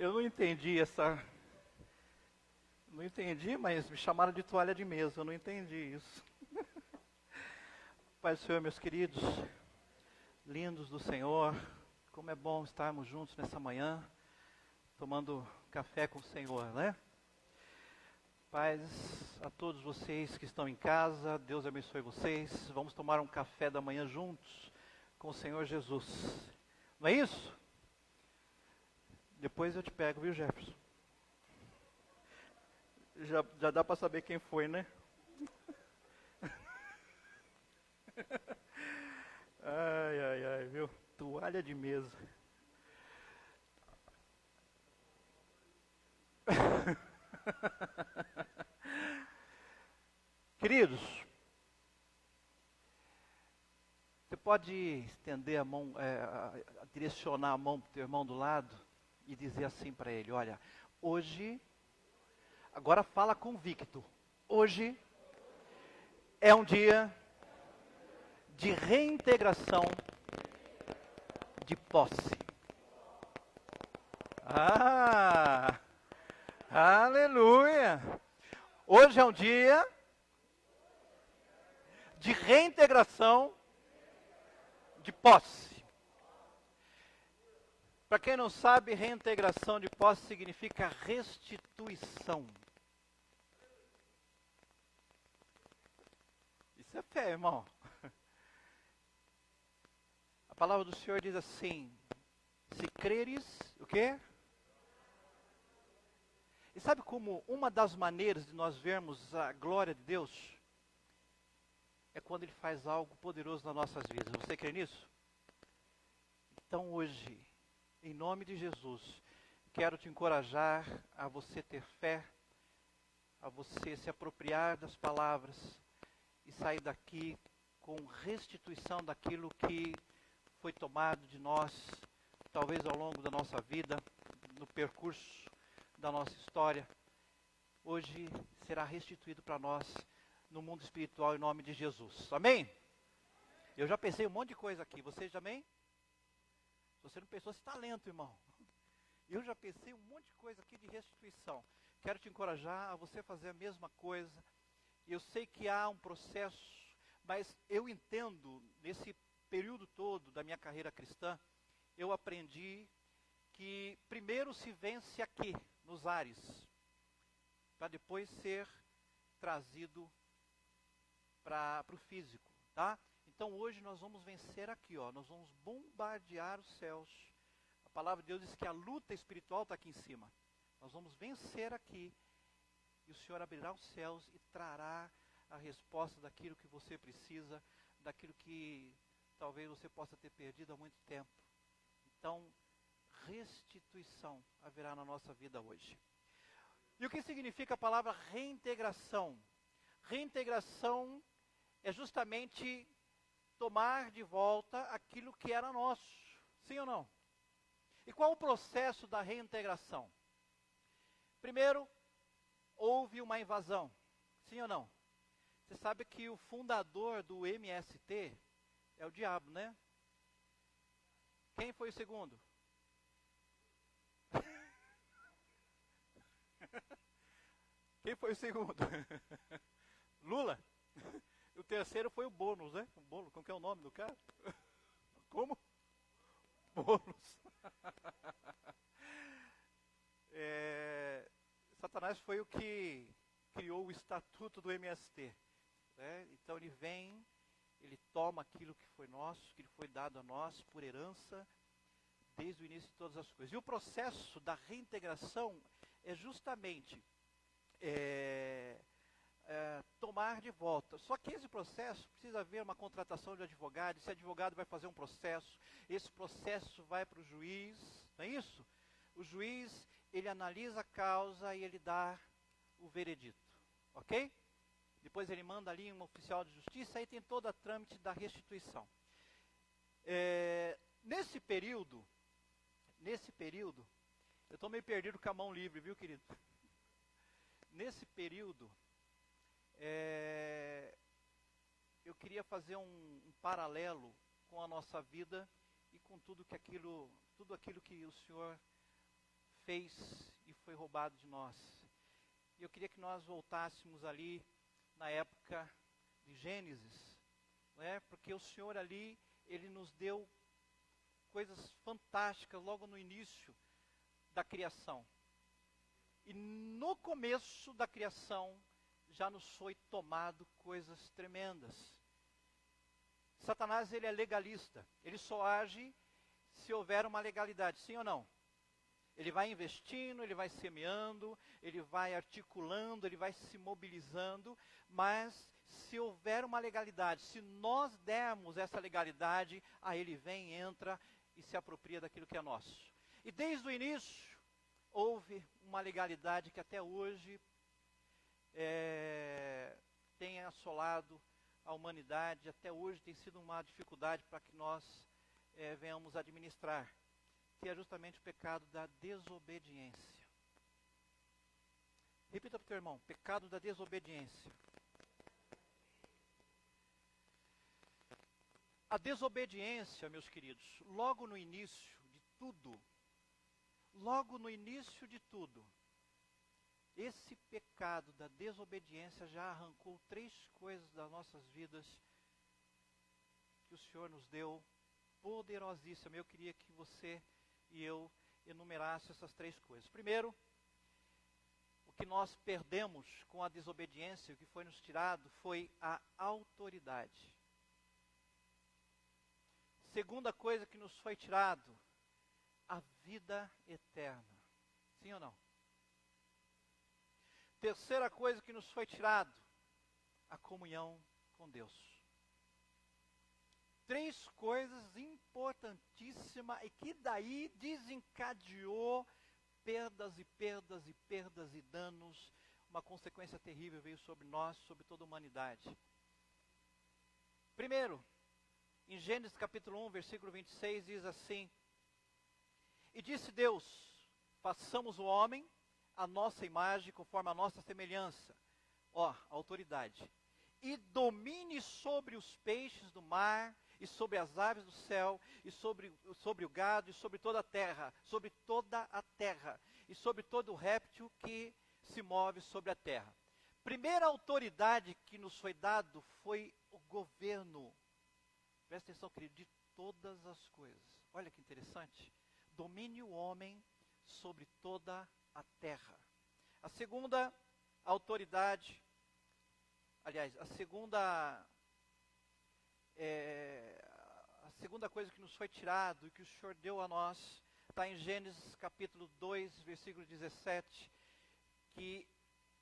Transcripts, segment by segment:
Eu não entendi essa. Não entendi, mas me chamaram de toalha de mesa. Eu não entendi isso. Pai do Senhor, meus queridos, lindos do Senhor, como é bom estarmos juntos nessa manhã, tomando café com o Senhor, né? Paz a todos vocês que estão em casa, Deus abençoe vocês. Vamos tomar um café da manhã juntos com o Senhor Jesus. Não é isso? Depois eu te pego, viu, Jefferson? Já dá para saber quem foi, né? Ai, viu? Toalha de mesa. Queridos, você pode estender a mão, direcionar a mão para o teu irmão do lado e dizer assim para ele: olha, hoje, agora fala convicto, hoje é um dia de reintegração de posse. Ah, aleluia! Hoje é um dia de reintegração de posse. Para quem não sabe, reintegração de posse significa restituição. Isso é fé, irmão. A palavra do Senhor diz assim: se creres, o quê? E sabe como uma das maneiras de nós vermos a glória de Deus é quando Ele faz algo poderoso nas nossas vidas. Você crê nisso? Então hoje, em nome de Jesus, quero te encorajar a você ter fé, a você se apropriar das palavras e sair daqui com restituição daquilo que foi tomado de nós, talvez ao longo da nossa vida, no percurso da nossa história. Hoje será restituído para nós no mundo espiritual em nome de Jesus. Amém? Eu já pensei um monte de coisa aqui. Vocês também? Se você não pensou, você está lento, irmão. Eu já pensei um monte de coisa aqui de restituição. Quero te encorajar a você fazer a mesma coisa. Eu sei que há um processo, mas eu entendo, nesse período todo da minha carreira cristã, eu aprendi que primeiro se vence aqui, nos ares, para depois ser trazido para o físico, tá? Então hoje nós vamos vencer aqui, ó. Nós vamos bombardear os céus. A palavra de Deus diz que a luta espiritual está aqui em cima. Nós vamos vencer aqui e o Senhor abrirá os céus e trará a resposta daquilo que você precisa, daquilo que talvez você possa ter perdido há muito tempo. Então, restituição haverá na nossa vida hoje. E o que significa a palavra reintegração? Reintegração é justamente tomar de volta aquilo que era nosso. Sim ou não? E qual o processo da reintegração? Primeiro, houve uma invasão. Sim ou não? Você sabe que o fundador do MST é o diabo, né? Quem foi o segundo? Quem foi o segundo? Lula? O terceiro foi o Boulos, né? O Boulos, como que é o nome do cara? Como? Boulos. Satanás foi o que criou o estatuto do MST. Né? Então ele vem, ele toma aquilo que foi nosso, que foi dado a nós por herança, desde o início de todas as coisas. E o processo da reintegração é justamente tomar de volta. Só que esse processo precisa haver uma contratação de advogado. Esse advogado vai fazer um processo, esse processo vai para o juiz, não é isso? O juiz, ele analisa a causa e ele dá o veredito, ok? Depois ele manda ali um oficial de justiça, aí tem todo a trâmite da restituição. Nesse período, eu estou meio perdido com a mão livre, viu, querido? Nesse período, eu queria fazer um paralelo com a nossa vida e com tudo aquilo que o Senhor fez e foi roubado de nós. E eu queria que nós voltássemos ali na época de Gênesis, não é? Porque o Senhor ali, Ele nos deu coisas fantásticas logo no início da criação. E no começo da criação já nos foi tomado coisas tremendas. Satanás, ele é legalista. Ele só age se houver uma legalidade, sim ou não? Ele vai investindo, ele vai semeando, ele vai articulando, ele vai se mobilizando, mas se houver uma legalidade, se nós dermos essa legalidade, aí ele vem, entra e se apropria daquilo que é nosso. E desde o início, houve uma legalidade que até hoje tem assolado a humanidade, até hoje tem sido uma dificuldade para que nós venhamos administrar, que é justamente o pecado da desobediência. Repita para o teu irmão, pecado da desobediência. A desobediência, meus queridos, logo no início de tudo, esse pecado da desobediência já arrancou 3 coisas das nossas vidas que o Senhor nos deu, poderosíssima. Eu queria que você e eu enumerasse essas 3 coisas. Primeiro, o que nós perdemos com a desobediência, o que foi nos tirado, foi a autoridade. Segunda coisa que nos foi tirado, a vida eterna. Sim ou não? Terceira coisa que nos foi tirado, a comunhão com Deus. 3 coisas importantíssimas e que daí desencadeou perdas e danos. Uma consequência terrível veio sobre nós, sobre toda a humanidade. Primeiro, em Gênesis capítulo 1, versículo 26, diz assim: E disse Deus, façamos o homem a nossa imagem, conforme a nossa semelhança. Ó, autoridade. E domine sobre os peixes do mar, e sobre as aves do céu, e sobre o gado, e sobre toda a terra, e sobre todo o réptil que se move sobre a terra. Primeira autoridade que nos foi dado foi o governo. Presta atenção, querido, de todas as coisas. Olha que interessante. Domine o homem sobre toda a terra. A segunda autoridade, aliás, a segunda coisa que nos foi tirado e que o Senhor deu a nós, está em Gênesis capítulo 2, versículo 17, que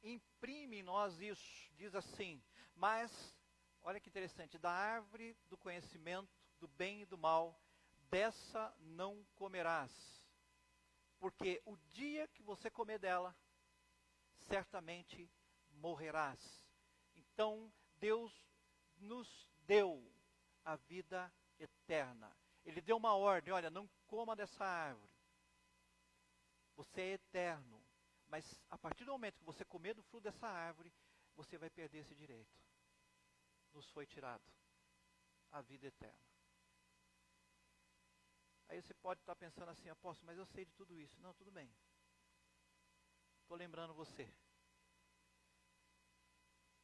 imprime em nós isso, diz assim: mas, olha que interessante, da árvore do conhecimento do bem e do mal, dessa não comerás, porque o dia que você comer dela, certamente morrerás. Então, Deus nos deu a vida eterna. Ele deu uma ordem: olha, não coma dessa árvore. Você é eterno. Mas a partir do momento que você comer do fruto dessa árvore, você vai perder esse direito. Nos foi tirado a vida eterna. Aí você pode estar pensando assim: apóstolo, mas eu sei de tudo isso. Não, tudo bem. Estou lembrando você.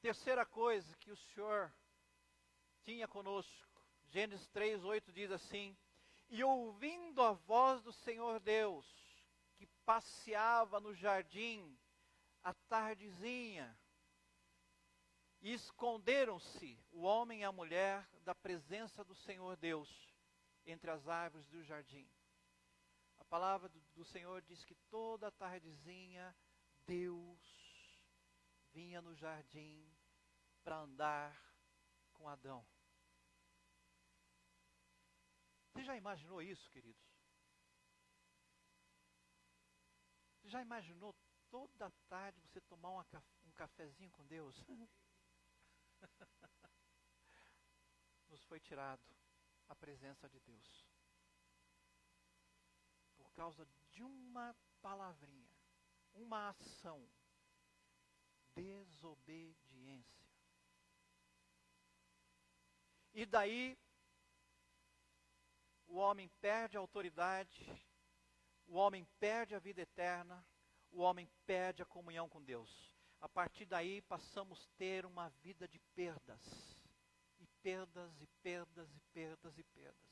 Terceira coisa que o Senhor tinha conosco, Gênesis 3, 8 diz assim: E ouvindo a voz do Senhor Deus, que passeava no jardim à tardezinha, e esconderam-se o homem e a mulher da presença do Senhor Deus entre as árvores do jardim. A palavra do Senhor diz que toda a tardezinha Deus vinha no jardim para andar com Adão. Você já imaginou isso, queridos? Você já imaginou toda tarde você tomar um cafezinho com Deus? Nos foi tirado a presença de Deus por causa de uma palavrinha, uma ação: desobediência. E daí o homem perde a autoridade, o homem perde a vida eterna, o homem perde a comunhão com Deus. A partir daí passamos a ter uma vida de perdas. E perdas, e perdas, e perdas, e perdas.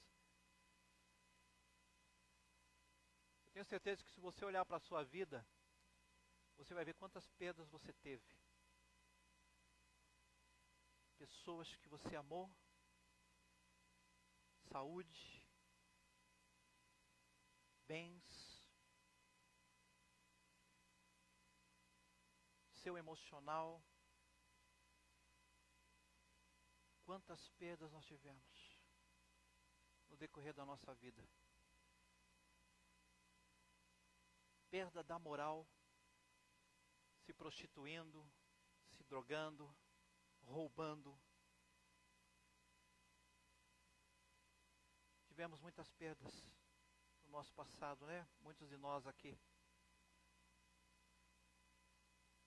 Eu tenho certeza que se você olhar para a sua vida, você vai ver quantas perdas você teve. Pessoas que você amou, saúde, bens, seu emocional. Quantas perdas nós tivemos no decorrer da nossa vida. Perda da moral, se prostituindo, se drogando, roubando. Tivemos muitas perdas no nosso passado, né? Muitos de nós aqui.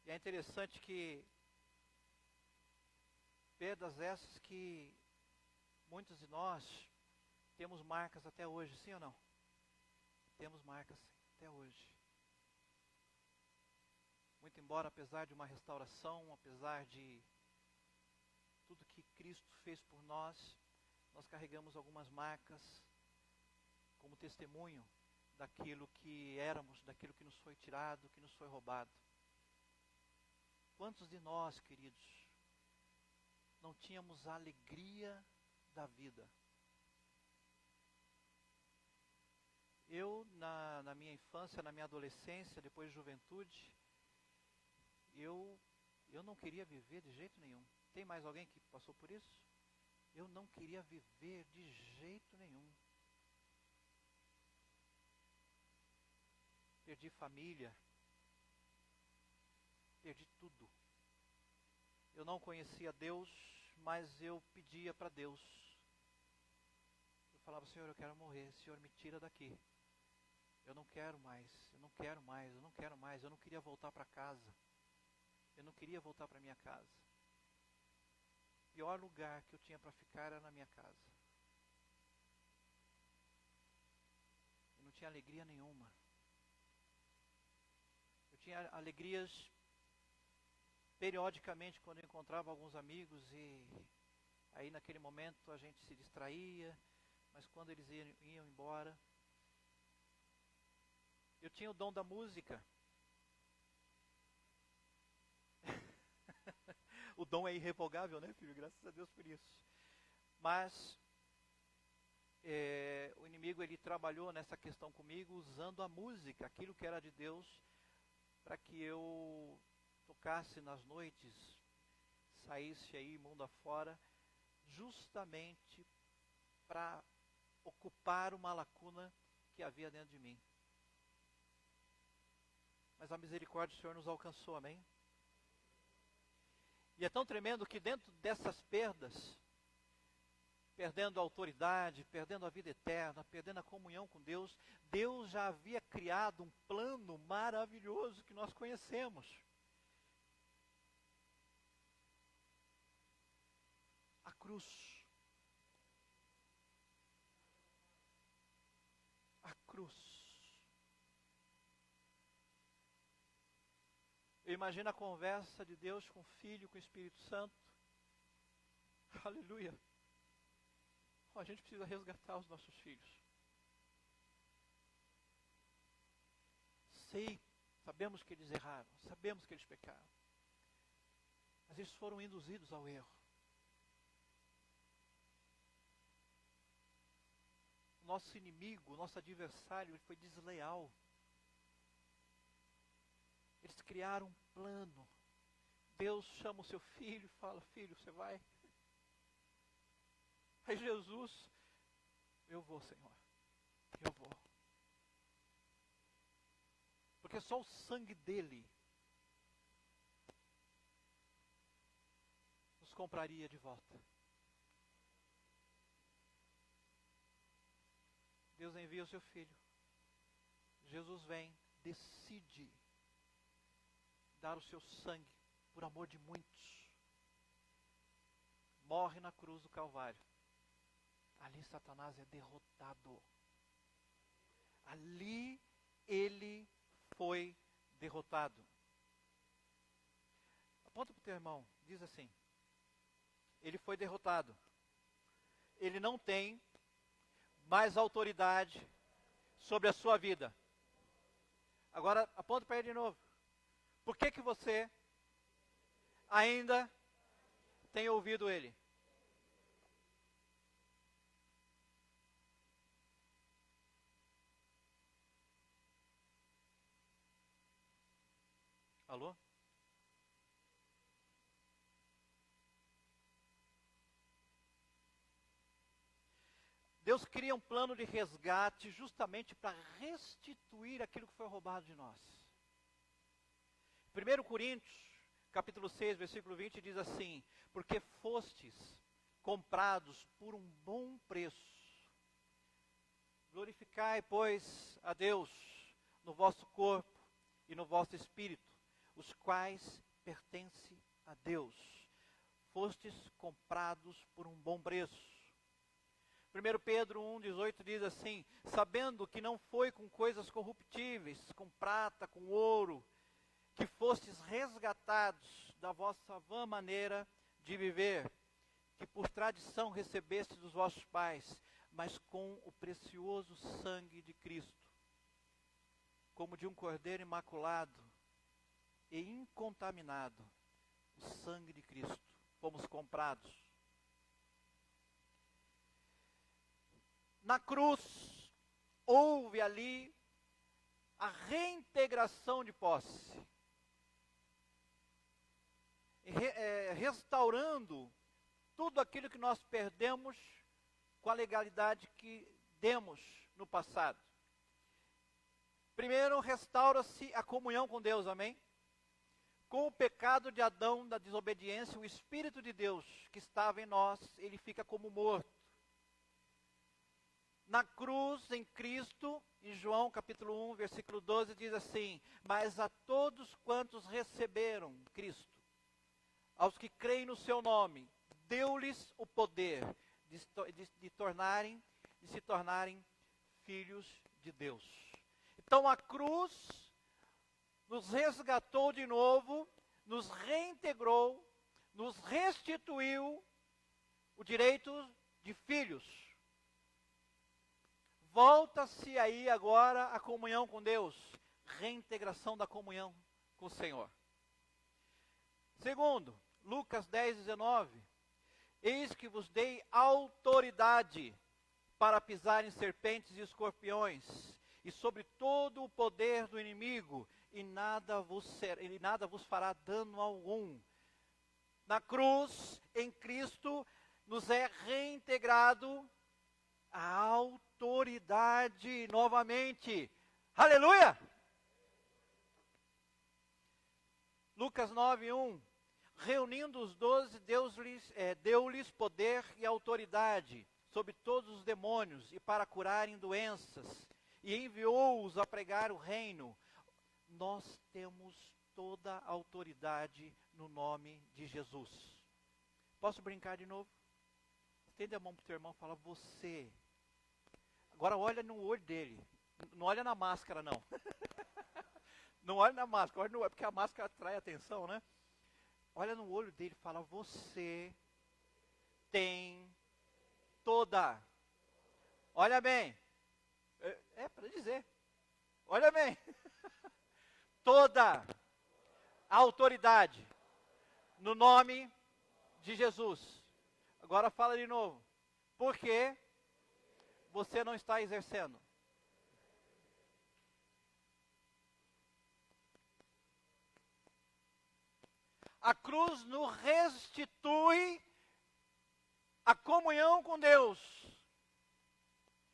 E é interessante que perdas essas que muitos de nós temos marcas até hoje, sim ou não? Temos marcas até hoje. Muito embora, apesar de uma restauração, apesar de tudo que Cristo fez por nós, nós carregamos algumas marcas como testemunho daquilo que éramos, daquilo que nos foi tirado, que nos foi roubado. Quantos de nós, queridos, não tínhamos a alegria da vida? Eu, na minha infância, na minha adolescência, depois de juventude, eu não queria viver de jeito nenhum. Tem mais alguém que passou por isso? Eu não queria viver de jeito nenhum. Perdi família. Perdi tudo. Eu não conhecia Deus, mas eu pedia para Deus. Eu falava, Senhor, eu quero morrer. Senhor, me tira daqui. Eu não quero mais, eu não quero mais, eu não quero mais. Eu não queria voltar para casa. Eu não queria voltar para minha casa. O pior lugar que eu tinha para ficar era na minha casa. Eu não tinha alegria nenhuma. Eu tinha alegrias periodicamente quando eu encontrava alguns amigos e aí naquele momento a gente se distraía, mas quando eles iam embora, eu tinha o dom da música. O dom é irrevogável, né, filho? Graças a Deus por isso. Mas o inimigo, ele trabalhou nessa questão comigo usando a música, aquilo que era de Deus, para que eu tocasse nas noites, saísse aí mundo afora, justamente para ocupar uma lacuna que havia dentro de mim. Mas a misericórdia do Senhor nos alcançou, amém? E é tão tremendo que dentro dessas perdas, perdendo a autoridade, perdendo a vida eterna, perdendo a comunhão com Deus, Deus já havia criado um plano maravilhoso que nós conhecemos. A cruz. A cruz. Eu imagino a conversa de Deus com o Filho, com o Espírito Santo. Aleluia. A gente precisa resgatar os nossos filhos. Sabemos que eles erraram, sabemos que eles pecaram. Mas eles foram induzidos ao erro. O nosso inimigo, o nosso adversário, ele foi desleal. Eles criaram um plano. Deus chama o seu filho e fala, filho, você vai? Aí Jesus, eu vou, Senhor, eu vou. Porque só o sangue dele nos compraria de volta. Deus envia o seu filho. Jesus vem, decide dar o seu sangue por amor de muitos. Morre na cruz do Calvário. Ali Satanás é derrotado. Ali ele foi derrotado. Aponta para o teu irmão, diz assim: ele foi derrotado. Ele não tem mais autoridade sobre a sua vida. Agora, aponta para ele de novo. Por que você ainda tem ouvido ele? Alô? Deus cria um plano de resgate justamente para restituir aquilo que foi roubado de nós. 1 Coríntios, capítulo 6, versículo 20, diz assim: porque fostes comprados por um bom preço. Glorificai, pois, a Deus no vosso corpo e no vosso espírito, os quais pertencem a Deus. Fostes comprados por um bom preço. 1 Pedro 1,18 diz assim: sabendo que não foi com coisas corruptíveis, com prata, com ouro, que fostes resgatados da vossa vã maneira de viver, que por tradição recebestes dos vossos pais, mas com o precioso sangue de Cristo, como de um cordeiro imaculado e incontaminado, o sangue de Cristo, fomos comprados. Na cruz, houve ali a reintegração de posse, restaurando tudo aquilo que nós perdemos com a legalidade que demos no passado. Primeiro, restaura-se a comunhão com Deus, amém? Com o pecado de Adão, da desobediência, o Espírito de Deus que estava em nós, ele fica como morto. Na cruz, em Cristo, em João capítulo 1, versículo 12, diz assim: mas a todos quantos receberam Cristo, aos que creem no seu nome, deu-lhes o poder de se tornarem filhos de Deus. Então a cruz nos resgatou de novo, nos reintegrou, nos restituiu o direito de filhos. Volta-se aí agora a comunhão com Deus, reintegração da comunhão com o Senhor. Segundo, Lucas 10, 19, eis que vos dei autoridade para pisar em serpentes e escorpiões, e sobre todo o poder do inimigo, e nada vos fará dano algum. Na cruz, em Cristo, nos é reintegrado a autoridade novamente. Aleluia! Lucas 9:1. Reunindo os 12, deu-lhes poder e autoridade sobre todos os demônios e para curarem doenças, e enviou-os a pregar o reino. Nós temos toda a autoridade no nome de Jesus. Posso brincar de novo? Estende a mão para o teu irmão e fala: você. Agora olha no olho dele. Não olha na máscara, não. Não olha na máscara, olha no olho, porque a máscara atrai atenção, né? Olha no olho dele e fala: você tem toda. Olha bem. É para dizer. Olha bem. Toda a autoridade no nome de Jesus. Agora fala de novo. Por que você não está exercendo? A cruz nos restitui a comunhão com Deus.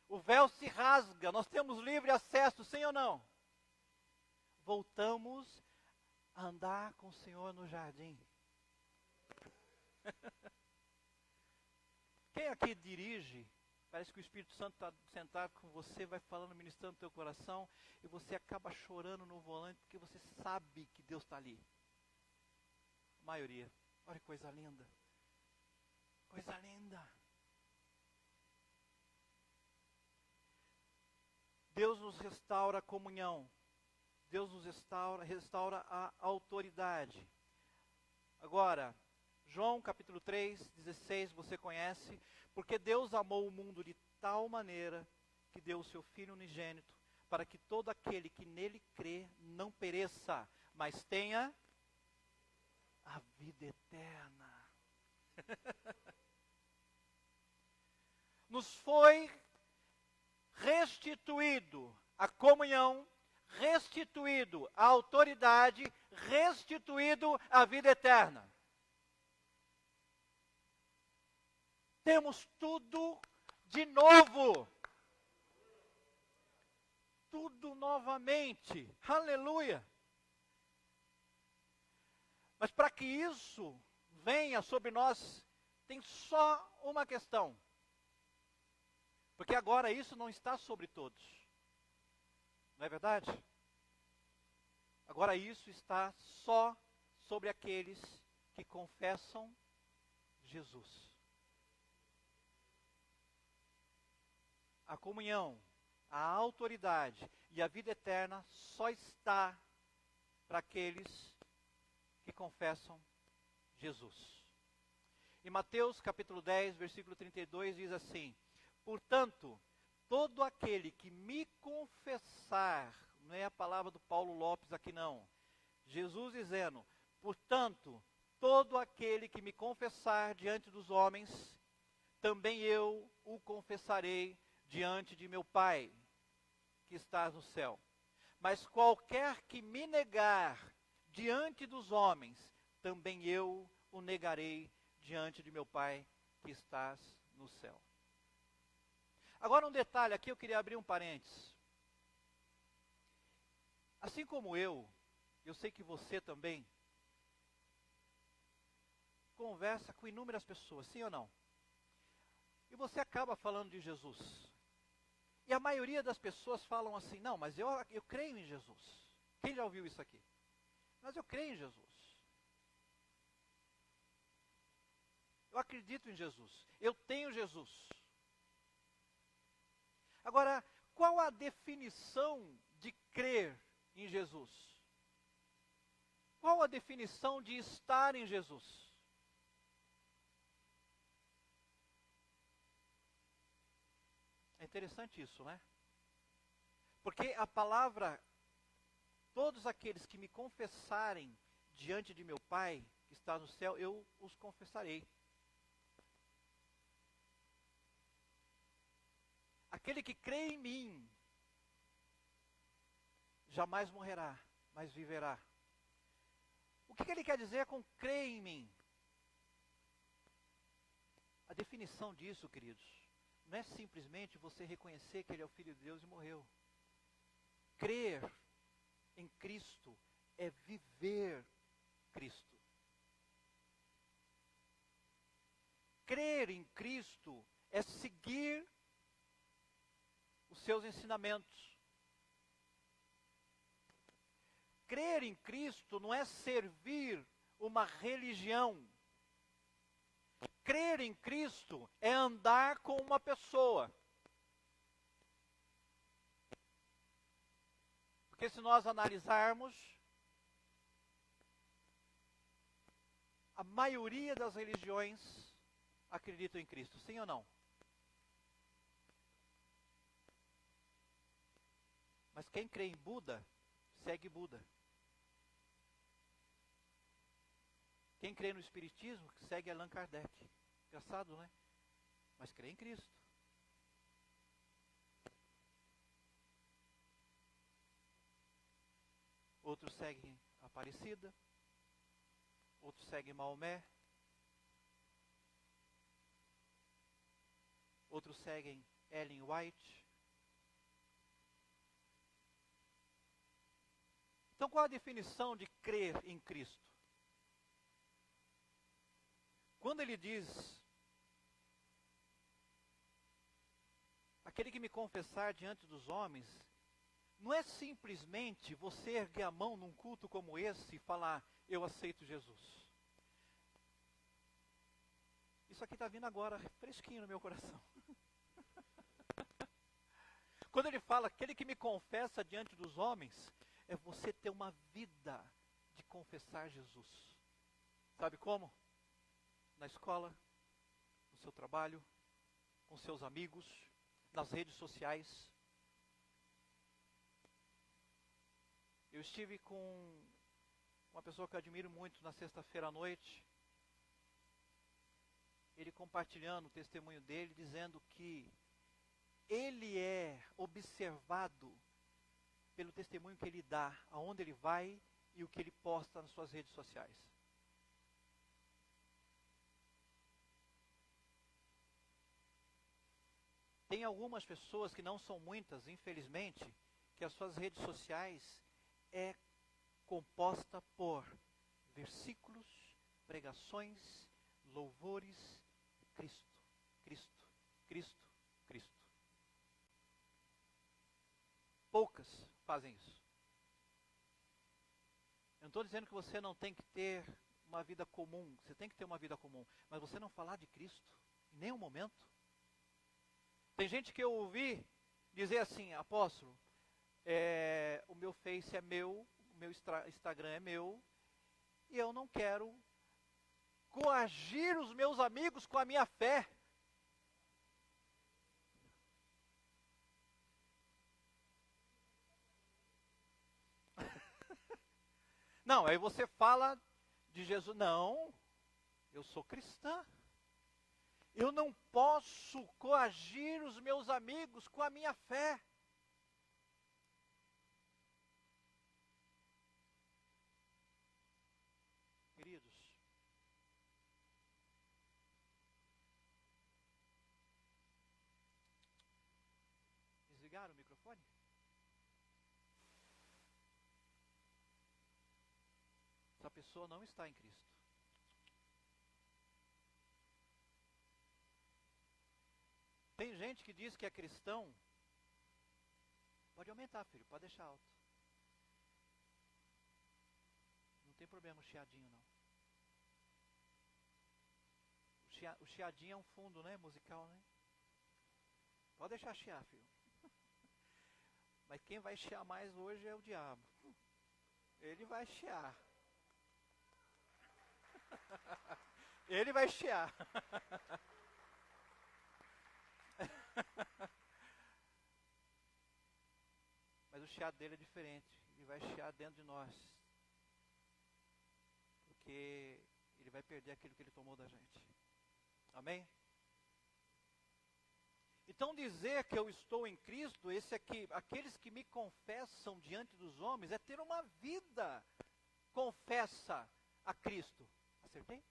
O véu se rasga, nós temos livre acesso, sim ou não? Voltamos a andar com o Senhor no jardim. Quem aqui dirige, parece que o Espírito Santo está sentado com você, vai falando, ministrando no teu coração, e você acaba chorando no volante, porque você sabe que Deus está ali. A maioria. Olha que coisa linda. Coisa linda. Deus nos restaura a comunhão. Deus nos restaura a autoridade. Agora, João capítulo 3, 16, você conhece. Porque Deus amou o mundo de tal maneira que deu o seu Filho unigênito, para que todo aquele que nele crê não pereça, mas tenha a vida eterna. Nos foi restituído a comunhão, restituído a autoridade, restituído a vida eterna. Temos tudo de novo. Tudo novamente. Aleluia. Mas para que isso venha sobre nós, tem só uma questão. Porque agora isso não está sobre todos. Não é verdade? Agora isso está só sobre aqueles que confessam Jesus. A comunhão, a autoridade e a vida eterna só está para aqueles que confessam Jesus. Em Mateus capítulo 10, versículo 32 diz assim: portanto, todo aquele que me confessar, não é a palavra do Paulo Lopes aqui não, Jesus dizendo, portanto, todo aquele que me confessar diante dos homens, também eu o confessarei diante de meu Pai, que está no céu. Mas qualquer que me negar diante dos homens, também eu o negarei diante de meu Pai, que estás no céu. Agora um detalhe aqui, eu queria abrir um parênteses. Assim como eu sei que você também, conversa com inúmeras pessoas, sim ou não? E você acaba falando de Jesus. E a maioria das pessoas falam assim, não, mas eu creio em Jesus. Quem já ouviu isso aqui? Mas eu creio em Jesus. Eu acredito em Jesus. Eu tenho Jesus. Agora, qual a definição de crer em Jesus? Qual a definição de estar em Jesus? É interessante isso, né? Porque a palavra, todos aqueles que me confessarem diante de meu Pai, que está no céu, eu os confessarei. Aquele que crê em mim, jamais morrerá, mas viverá. O que ele quer dizer com crer em mim? A definição disso, queridos, não é simplesmente você reconhecer que Ele é o Filho de Deus e morreu. Crer em Cristo é viver Cristo. Crer em Cristo é seguir os seus ensinamentos. Crer em Cristo não é servir uma religião. Crer em Cristo é andar com uma pessoa. Porque se nós analisarmos, a maioria das religiões acreditam em Cristo, sim ou não? Mas quem crê em Buda, segue Buda. Quem crê no Espiritismo, segue Allan Kardec. Engraçado, né? Mas crê em Cristo. Outros seguem Aparecida. Outros seguem Maomé. Outros seguem Ellen White. Então, qual a definição de crer em Cristo? Quando ele diz, aquele que me confessar diante dos homens, não é simplesmente você erguer a mão num culto como esse e falar, eu aceito Jesus. Isso aqui está vindo agora, fresquinho no meu coração. Quando ele fala, aquele que me confessa diante dos homens, é você ter uma vida de confessar Jesus. Sabe como? Na escola, no seu trabalho, com seus amigos, nas redes sociais. Eu estive com uma pessoa que eu admiro muito na sexta-feira à noite. Ele compartilhando o testemunho dele, dizendo que ele é observado pelo testemunho que ele dá, aonde ele vai e o que ele posta nas suas redes sociais. Tem algumas pessoas, que não são muitas, infelizmente, que as suas redes sociais é composta por versículos, pregações, louvores, Cristo, Cristo, Cristo, Cristo. Poucas fazem isso. Eu não estou dizendo que você não tem que ter uma vida comum, você tem que ter uma vida comum, mas você não falar de Cristo em nenhum momento. Tem gente que eu ouvi dizer assim, apóstolo, o meu Face é meu, o meu Instagram é meu, e eu não quero coagir os meus amigos com a minha fé. Não, aí você fala de Jesus. Não, eu sou cristã. Eu não posso coagir os meus amigos com a minha fé. Queridos, desligaram o microfone? Essa pessoa não está em Cristo. Tem gente que diz que é cristão. Pode aumentar, filho, pode deixar alto. Não tem problema o chiadinho, não. O chiadinho é um fundo, né, musical, né? Pode deixar chiar, filho. Mas quem vai chiar mais hoje é o diabo. Ele vai chiar. Ele vai chiar. Mas o chiado dele é diferente. Ele vai chiar dentro de nós. Porque ele vai perder aquilo que ele tomou da gente. Amém? Então dizer que eu estou em Cristo, esse aqui, aqueles que me confessam diante dos homens, é ter uma vida confessa a Cristo. Acertei?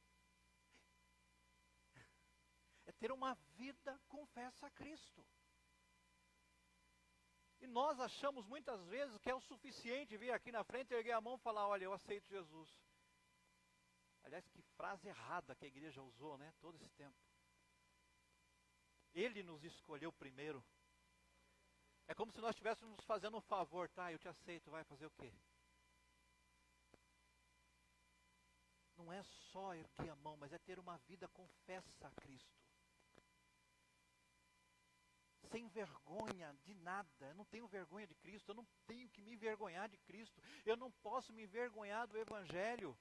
É ter uma vida confessa a Cristo. E nós achamos muitas vezes que é o suficiente vir aqui na frente, erguer a mão e falar, olha, eu aceito Jesus. Aliás, que frase errada que a igreja usou, né, todo esse tempo. Ele nos escolheu primeiro. É como se nós estivéssemos fazendo um favor, tá, eu te aceito, vai fazer o quê? Não é só erguer a mão, mas é ter uma vida confessa a Cristo. Sem vergonha de nada. Eu não tenho vergonha de Cristo, eu não tenho que me envergonhar de Cristo. Eu não posso me envergonhar do Evangelho.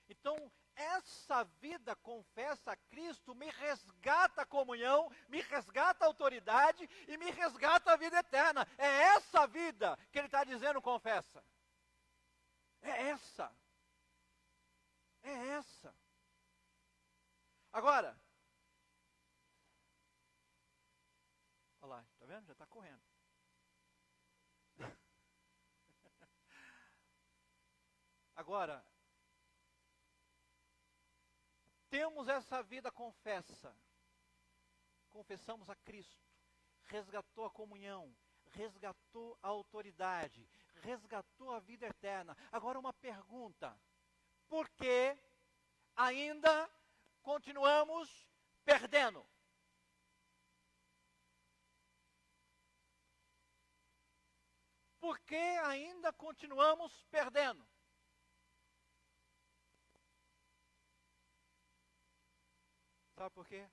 Então, essa vida confessa a Cristo, me resgata a comunhão, me resgata a autoridade e me resgata a vida eterna. É essa vida que ele está dizendo confessa. É essa. É essa. Agora, olha lá, está vendo? Já está correndo. Agora, temos essa vida confessa. Confessamos a Cristo. Resgatou a comunhão. Resgatou a autoridade. Resgatou a vida eterna. Agora uma pergunta. Por que ainda continuamos perdendo? Por que ainda continuamos perdendo? Sabe por quê?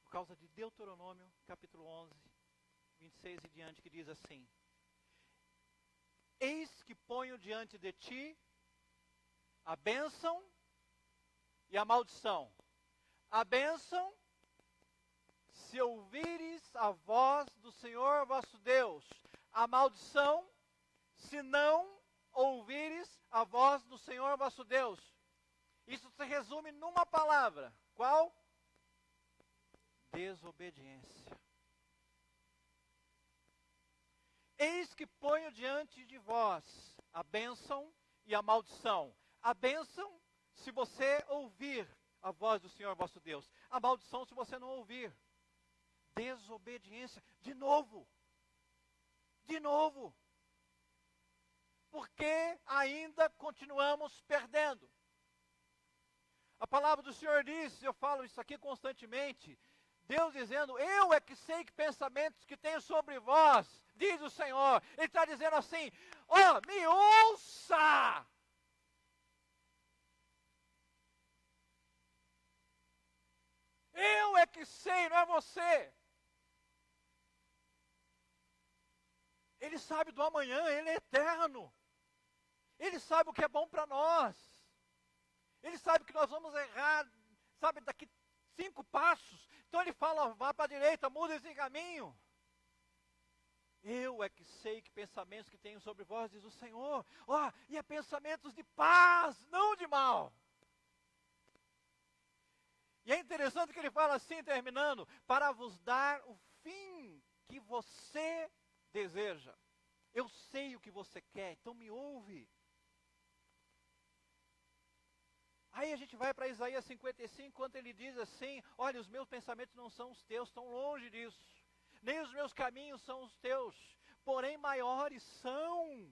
Por causa de Deuteronômio, capítulo 11, 26 e diante, que diz assim: eis que ponho diante de ti a bênção e a maldição. A bênção, se ouvires a voz do Senhor vosso Deus. A maldição, se não ouvires a voz do Senhor vosso Deus. Isso se resume numa palavra. Qual? Desobediência. Eis que ponho diante de vós a bênção e a maldição. A bênção, se você ouvir a voz do Senhor vosso Deus. A maldição, se você não ouvir. Desobediência. De novo. De novo. Porque ainda continuamos perdendo. A palavra do Senhor diz, eu falo isso aqui constantemente, Deus dizendo, eu é que sei que pensamentos que tenho sobre vós, diz o Senhor. Ele está dizendo assim, ó, me ouça! Eu é que sei, não é você. Ele sabe do amanhã, Ele é eterno. Ele sabe o que é bom para nós. Ele sabe que nós vamos errar, sabe, daqui 5 passos. Então Ele fala, ó, vá para a direita, muda esse caminho. Eu é que sei que pensamentos que tenho sobre vós, diz o Senhor. Ó, e é pensamentos de paz, não de mal. E é interessante que Ele fala assim, terminando, para vos dar o fim que você deseja. Eu sei o que você quer, então me ouve. Aí a gente vai para Isaías 55, quando ele diz assim, olha, os meus pensamentos não são os teus, estão longe disso. Nem os meus caminhos são os teus, porém maiores são.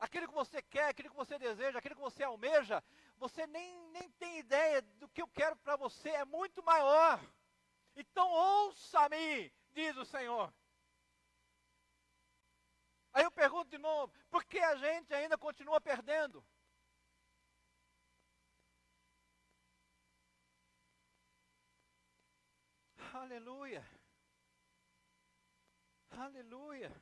Aquilo que você quer, aquilo que você deseja, aquilo que você almeja, você nem tem ideia do que eu quero para você, é muito maior. Então ouça-me, diz o Senhor. Aí eu pergunto de novo, por que a gente ainda continua perdendo? Aleluia. Aleluia.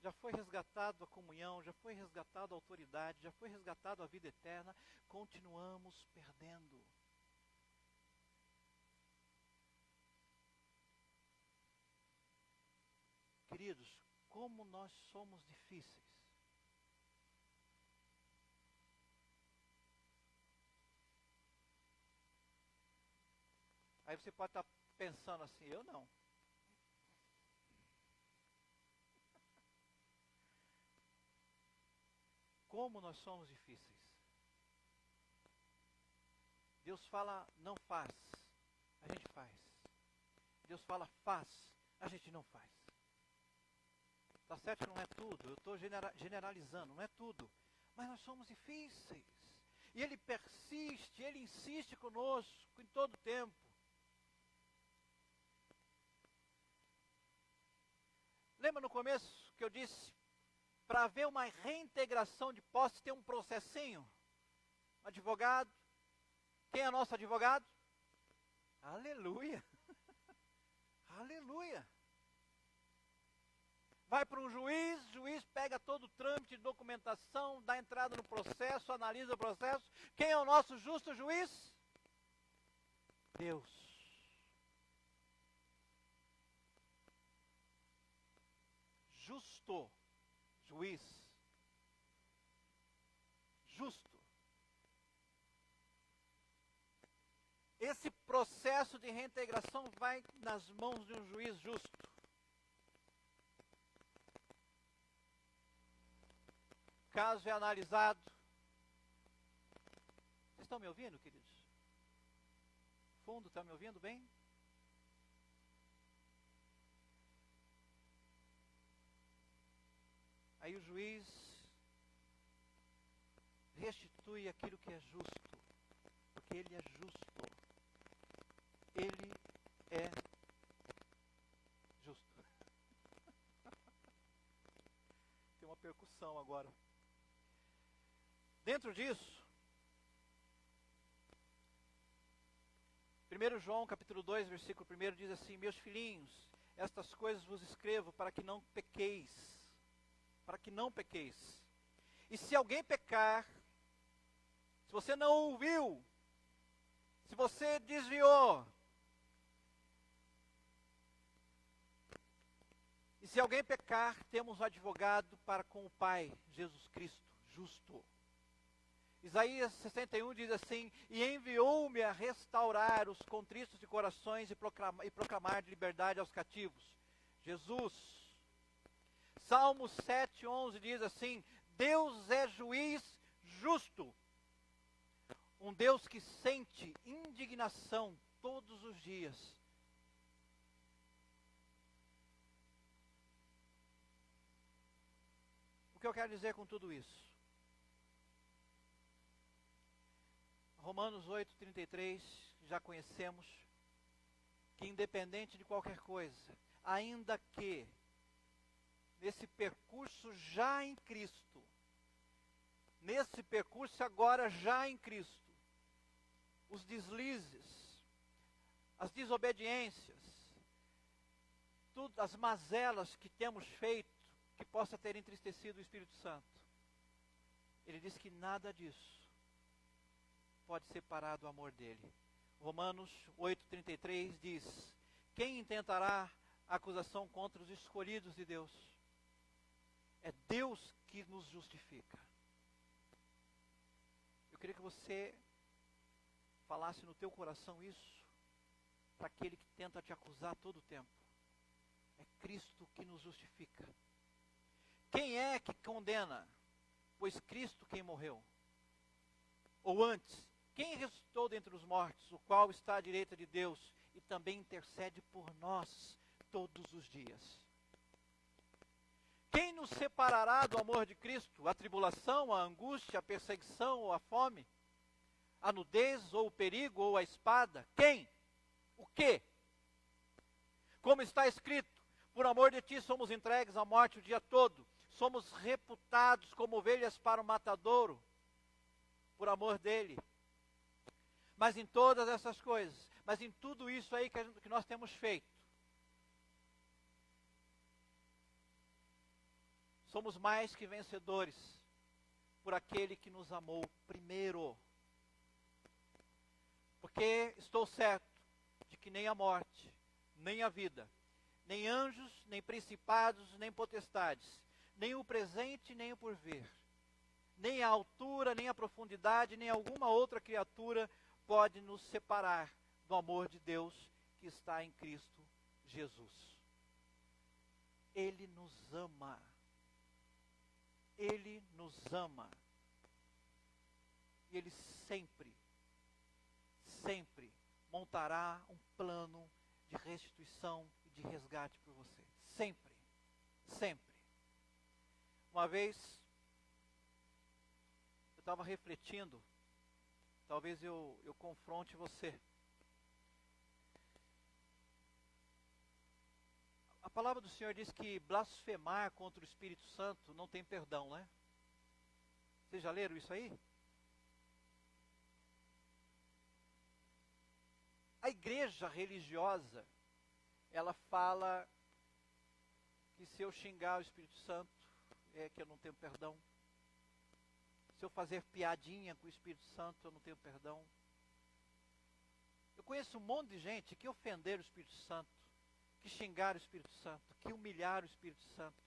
Já foi resgatado a comunhão, já foi resgatado a autoridade, já foi resgatado a vida eterna. Continuamos perdendo. Queridos, como nós somos difíceis. Aí você pode estar pensando assim, eu não. Como nós somos difíceis. Deus fala, não faz, a gente faz. Deus fala, faz, a gente não faz. Tá certo que não é tudo, eu estou generalizando, não é tudo. Mas nós somos difíceis. E Ele persiste, Ele insiste conosco em todo tempo. Lembra no começo que eu disse, para haver uma reintegração de posse, tem um processinho? Um advogado. Quem é nosso advogado? Aleluia. Aleluia. Vai para um juiz, o juiz pega todo o trâmite de documentação, dá entrada no processo, analisa o processo. Quem é o nosso justo juiz? Deus. Justo juiz. Justo. Esse processo de reintegração vai nas mãos de um juiz justo. O caso é analisado. Vocês estão me ouvindo, queridos? Fundo, está me ouvindo bem? Aí o juiz restitui aquilo que é justo, porque ele é justo. Ele é justo. Tem uma percussão agora. Dentro disso, 1 João capítulo 2, versículo 1 diz assim: meus filhinhos, estas coisas vos escrevo para que não pequeis. Para que não pequeis. E se alguém pecar, se você não ouviu, se você desviou, e se alguém pecar, temos um advogado para com o Pai, Jesus Cristo, justo. Isaías 61 diz assim: e enviou-me a restaurar os contritos de corações e proclamar de liberdade aos cativos. Jesus. Salmo 7:11 diz assim: Deus é juiz justo. Um Deus que sente indignação todos os dias. O que eu quero dizer com tudo isso? Romanos 8:33, já conhecemos, que independente de qualquer coisa, ainda que nesse percurso já em Cristo, nesse percurso agora já em Cristo, os deslizes, as desobediências, as mazelas que temos feito, que possa ter entristecido o Espírito Santo, ele diz que nada disso pode separar do amor dele. Romanos 8:33 diz: quem intentará acusação contra os escolhidos de Deus? É Deus que nos justifica. Eu queria que você falasse no teu coração isso, para aquele que tenta te acusar todo o tempo. É Cristo que nos justifica. Quem é que condena? Pois Cristo quem morreu. Ou antes, quem ressuscitou dentre os mortos, o qual está à direita de Deus e também intercede por nós todos os dias. Quem nos separará do amor de Cristo? A tribulação, a angústia, a perseguição ou a fome? A nudez ou o perigo ou a espada? Quem? O quê? Como está escrito, por amor de ti somos entregues à morte o dia todo. Somos reputados como ovelhas para o matadouro, por amor dele. Mas em todas essas coisas, mas em tudo isso aí que nós temos feito, somos mais que vencedores por aquele que nos amou primeiro. Porque estou certo de que nem a morte, nem a vida, nem anjos, nem principados, nem potestades, nem o presente, nem o porvir, nem a altura, nem a profundidade, nem alguma outra criatura pode nos separar do amor de Deus que está em Cristo Jesus. Ele nos ama. Ele nos ama. E Ele sempre montará um plano de restituição e de resgate por você. Sempre. Uma vez, eu estava refletindo, talvez eu confronte você. A palavra do Senhor diz que blasfemar contra o Espírito Santo não tem perdão, né? Vocês já leram isso aí? A igreja religiosa, ela fala que se eu xingar o Espírito Santo, é que eu não tenho perdão. Se eu fazer piadinha com o Espírito Santo, eu não tenho perdão. Eu conheço um monte de gente que ofenderam o Espírito Santo, que xingaram o Espírito Santo, que humilharam o Espírito Santo.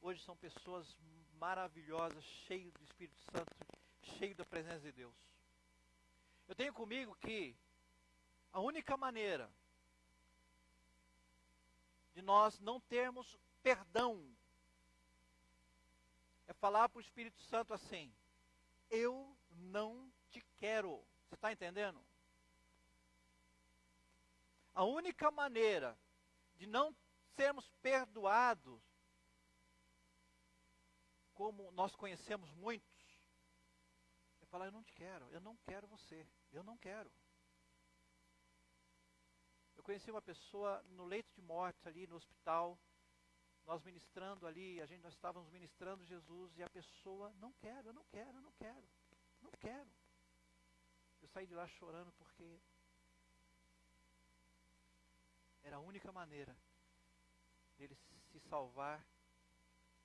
Hoje são pessoas maravilhosas, cheias do Espírito Santo, cheias da presença de Deus. Eu tenho comigo que a única maneira de nós não termos perdão é falar para o Espírito Santo assim: eu não te quero. Você está entendendo? A única maneira de não sermos perdoados, como nós conhecemos muitos, é falar: eu não te quero, eu não quero você, eu não quero. Eu conheci uma pessoa no leito de morte ali no hospital, nós ministrando ali, nós estávamos ministrando Jesus e a pessoa: não quero, eu não quero, eu não quero, não quero. Eu saí de lá chorando porque única maneira dele se salvar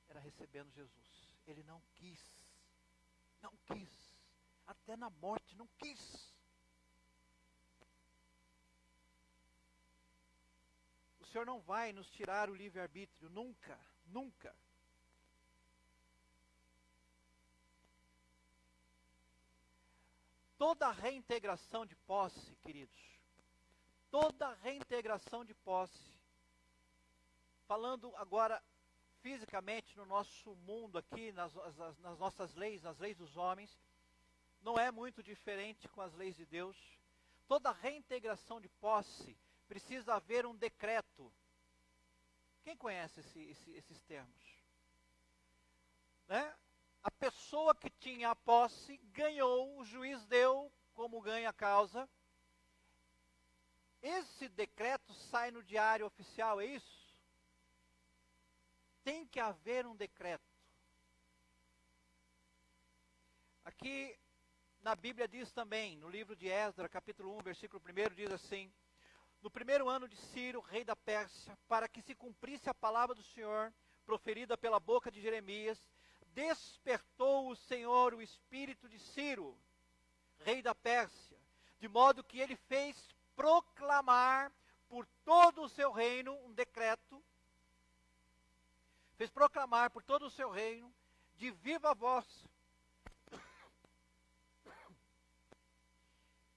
era recebendo Jesus. Ele não quis, até na morte não quis. O Senhor não vai nos tirar o livre-arbítrio, nunca, nunca. Toda reintegração de posse, queridos, toda reintegração de posse, falando agora fisicamente no nosso mundo aqui, nas nossas leis, nas leis dos homens, não é muito diferente com as leis de Deus. Toda reintegração de posse precisa haver um decreto. Quem conhece esses termos? Né? A pessoa que tinha a posse ganhou, o juiz deu como ganha a causa. Esse decreto sai no diário oficial, é isso? Tem que haver um decreto. Aqui na Bíblia diz também, no livro de Esdras, capítulo 1, versículo 1, diz assim: no primeiro ano de Ciro, rei da Pérsia, para que se cumprisse a palavra do Senhor, proferida pela boca de Jeremias, despertou o Senhor o espírito de Ciro, rei da Pérsia, de modo que ele fez proclamar por todo o seu reino um decreto, fez proclamar por todo o seu reino, de viva voz,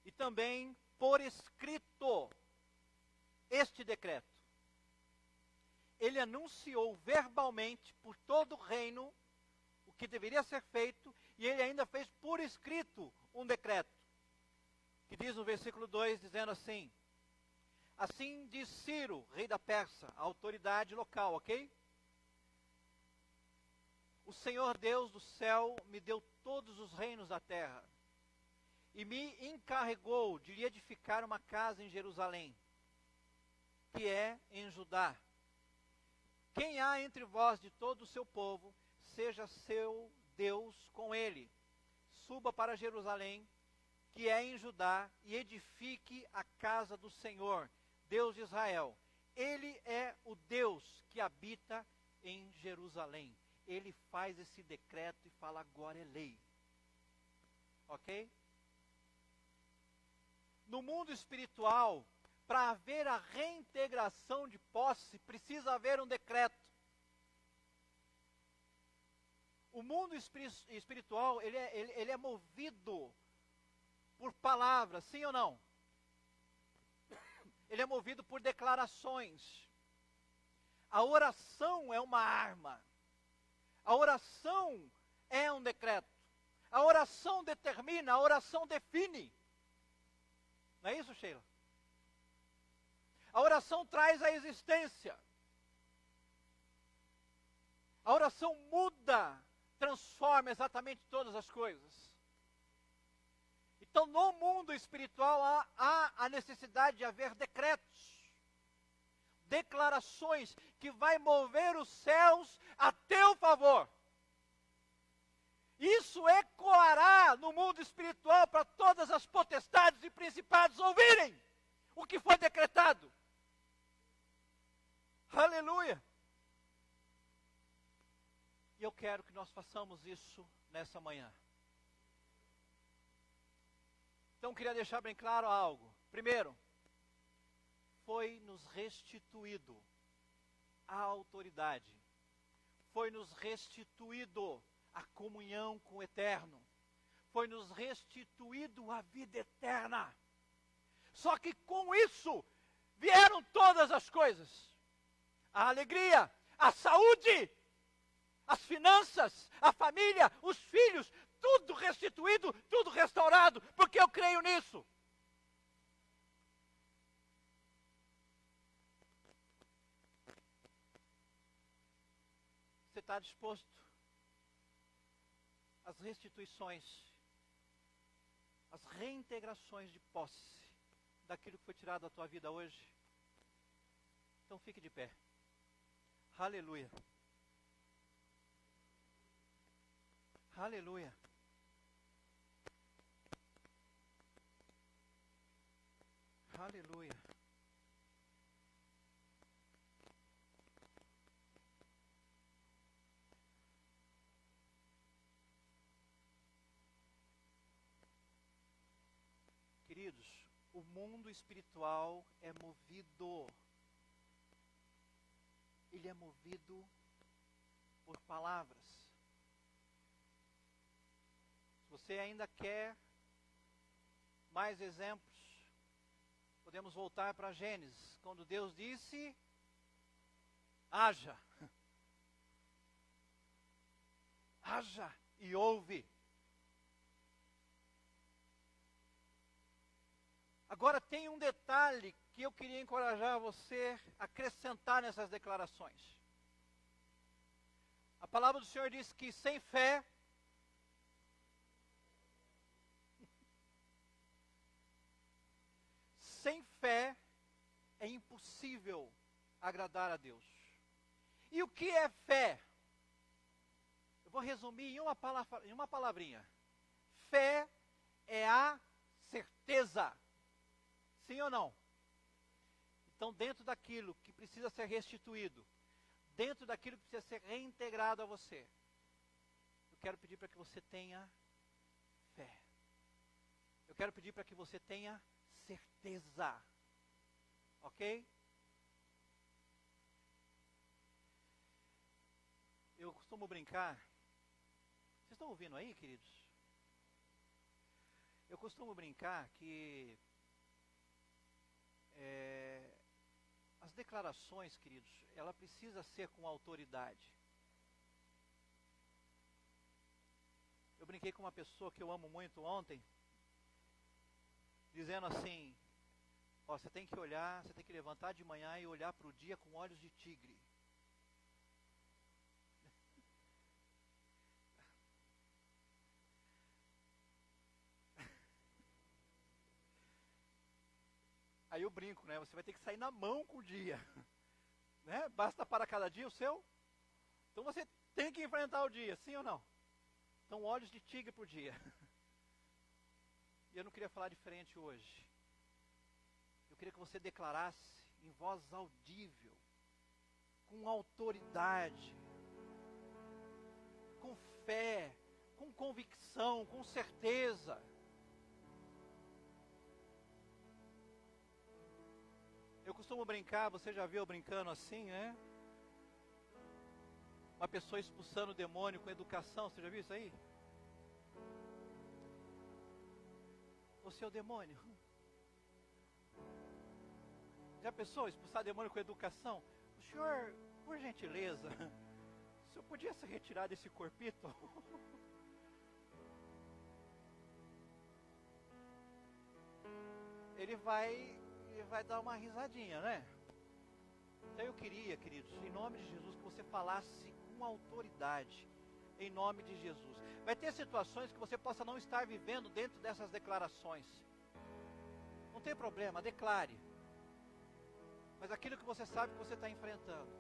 e também por escrito, este decreto. Ele anunciou verbalmente por todo o reino o que deveria ser feito, e ele ainda fez por escrito um decreto, que diz no versículo 2, dizendo assim: assim diz Ciro, rei da Pérsia, a autoridade local, ok? O Senhor Deus do céu me deu todos os reinos da terra, e me encarregou de lhe edificar uma casa em Jerusalém, que é em Judá. Quem há entre vós de todo o seu povo, seja seu Deus com ele. Suba para Jerusalém, que é em Judá, e edifique a casa do Senhor, Deus de Israel. Ele é o Deus que habita em Jerusalém. Ele faz esse decreto e fala: agora é lei. Ok? No mundo espiritual, para haver a reintegração de posse, precisa haver um decreto. O mundo espiritual, ele é movido por palavras, sim ou não? Ele é movido por declarações. A oração é uma arma. A oração é um decreto. A oração determina, a oração define. Não é isso, Sheila? A oração traz a existência. A oração muda, transforma exatamente todas as coisas. Então, no mundo espiritual, há a necessidade de haver decretos, declarações que vai mover os céus a teu favor. Isso ecoará no mundo espiritual para todas as potestades e principados ouvirem o que foi decretado. Aleluia! E eu quero que nós façamos isso nessa manhã. Então, queria deixar bem claro algo. Primeiro, foi nos restituído a autoridade. Foi nos restituído a comunhão com o Eterno. Foi nos restituído a vida eterna. Só que com isso vieram todas as coisas. A alegria, a saúde, as finanças, a família, os filhos, tudo restituído, tudo restaurado, porque eu creio nisso. Você está disposto às restituições, às reintegrações de posse daquilo que foi tirado da tua vida hoje? Então fique de pé. Aleluia. Aleluia. Aleluia. Queridos, o mundo espiritual é movido. Ele é movido por palavras. Se você ainda quer mais exemplos, podemos voltar para Gênesis, quando Deus disse: haja. Haja e ouve. Agora tem um detalhe que eu queria encorajar você a acrescentar nessas declarações. A palavra do Senhor diz que sem fé sem fé é impossível agradar a Deus. E o que é fé? Eu vou resumir em uma palavrinha. Fé é a certeza. Sim ou não? Então, dentro daquilo que precisa ser restituído, dentro daquilo que precisa ser reintegrado a você, eu quero pedir para que você tenha fé. Eu quero pedir para que você tenha certeza. Ok? Eu costumo brincar. Vocês estão ouvindo aí, queridos? Eu costumo brincar que as declarações, queridos, ela precisa ser com autoridade. Eu brinquei com uma pessoa que eu amo muito ontem, dizendo assim: ó, você tem que olhar, você tem que levantar de manhã e olhar para o dia com olhos de tigre. Aí eu brinco, né? Você vai ter que sair na mão com o dia. Né? Basta para cada dia o seu. Então você tem que enfrentar o dia, sim ou não? Então, olhos de tigre por dia. E eu não queria falar diferente hoje. Eu queria que você declarasse em voz audível, com autoridade, com fé, com convicção, com certeza. Eu costumo brincar, você já viu eu brincando assim, né? Uma pessoa expulsando o demônio com educação, você já viu isso aí? Você é o demônio. Já pensou expulsar demônio com educação? O senhor, por gentileza, o senhor podia se retirar desse corpito? Ele vai dar uma risadinha, né? Então eu queria, queridos, em nome de Jesus, que você falasse com autoridade, em nome de Jesus. Vai ter situações que você possa não estar vivendo dentro dessas declarações. Não tem problema, declare. Mas aquilo que você sabe que você está enfrentando,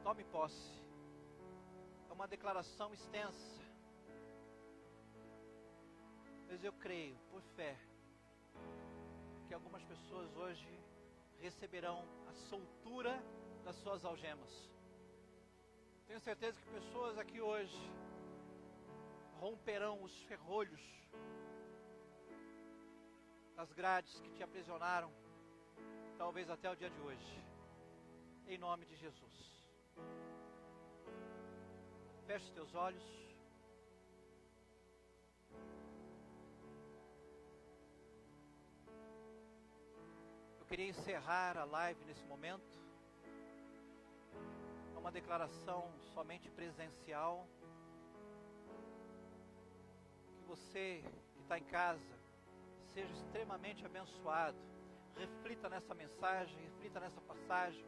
tome posse. É uma declaração extensa. Mas eu creio, por fé, que algumas pessoas hoje receberão a soltura das suas algemas. Tenho certeza que pessoas aqui hoje romperão os ferrolhos das grades que te aprisionaram, talvez até o dia de hoje, em nome de Jesus. Feche os teus olhos. Eu queria encerrar a live nesse momento. É uma declaração somente presencial. Que você que está em casa seja extremamente abençoado. Reflita nessa mensagem, reflita nessa passagem.